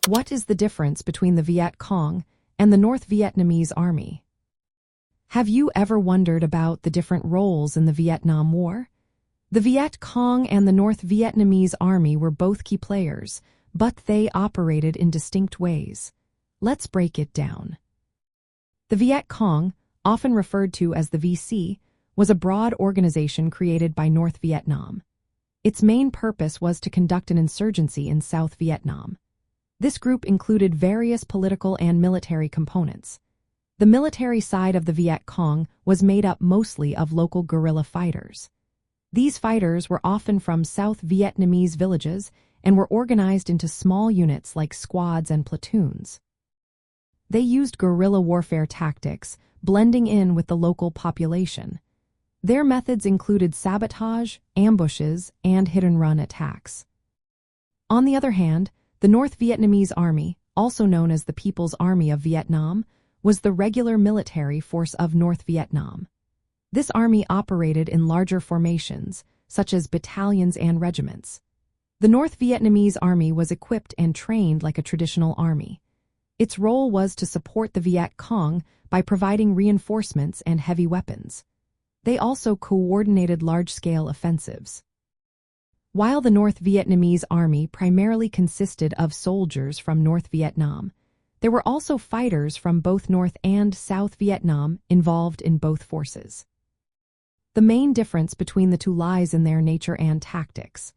What is the difference between the Viet Cong and the North Vietnamese Army? Have you ever wondered about the different roles in the Vietnam War? The Viet Cong and the North Vietnamese Army were both key players, but they operated in distinct ways. Let's break it down. The Viet Cong, often referred to as the VC, was a broad organization created by North Vietnam. Its main purpose was to conduct an insurgency in South Vietnam. This group included various political and military components. The military side of the Viet Cong was made up mostly of local guerrilla fighters. These fighters were often from South Vietnamese villages and were organized into small units like squads and platoons. They used guerrilla warfare tactics, blending in with the local population. Their methods included sabotage, ambushes, and hit-and-run attacks. On the other hand, the North Vietnamese Army, also known as the People's Army of Vietnam, was the regular military force of North Vietnam. This army operated in larger formations, such as battalions and regiments. The North Vietnamese Army was equipped and trained like a traditional army. Its role was to support the Viet Cong by providing reinforcements and heavy weapons. They also coordinated large-scale offensives. While the North Vietnamese Army primarily consisted of soldiers from North Vietnam, there were also fighters from both North and South Vietnam involved in both forces. The main difference between the two lies in their nature and tactics.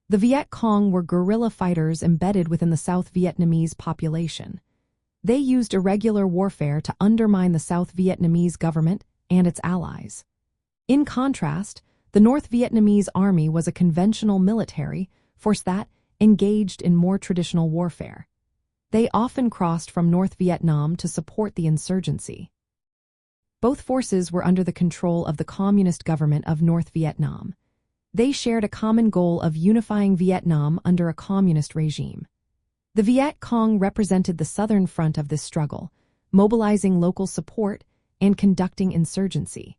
The Viet Cong were guerrilla fighters embedded within the South Vietnamese population. They used irregular warfare to undermine the South Vietnamese government and its allies. In contrast, the North Vietnamese Army was a conventional military force that engaged in more traditional warfare. They often crossed from North Vietnam to support the insurgency. Both forces were under the control of the Communist government of North Vietnam. They shared a common goal of unifying Vietnam under a communist regime. The Viet Cong represented the southern front of this struggle, mobilizing local support and conducting insurgency.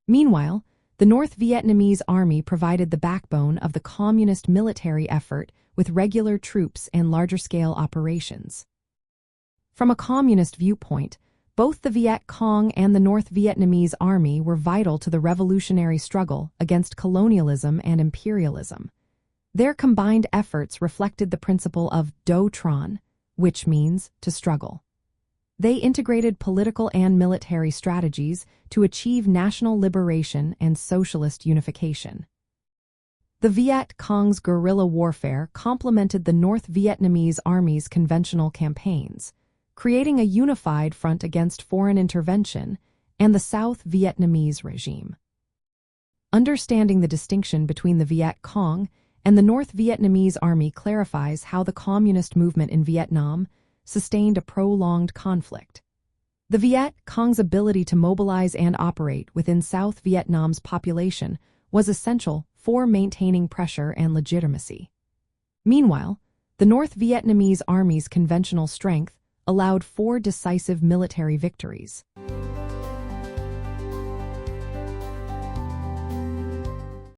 Meanwhile, the North Vietnamese Army provided the backbone of the communist military effort with regular troops and larger-scale operations. From a communist viewpoint, both the Viet Cong and the North Vietnamese Army were vital to the revolutionary struggle against colonialism and imperialism. Their combined efforts reflected the principle of Do Tron, which means to struggle. They integrated political and military strategies to achieve national liberation and socialist unification. The Viet Cong's guerrilla warfare complemented the North Vietnamese Army's conventional campaigns, creating a unified front against foreign intervention and the South Vietnamese regime. Understanding the distinction between the Viet Cong and the North Vietnamese Army clarifies how the communist movement in Vietnam sustained a prolonged conflict. The Viet Cong's ability to mobilize and operate within South Vietnam's population was essential for maintaining pressure and legitimacy. Meanwhile, the North Vietnamese Army's conventional strength allowed for decisive military victories.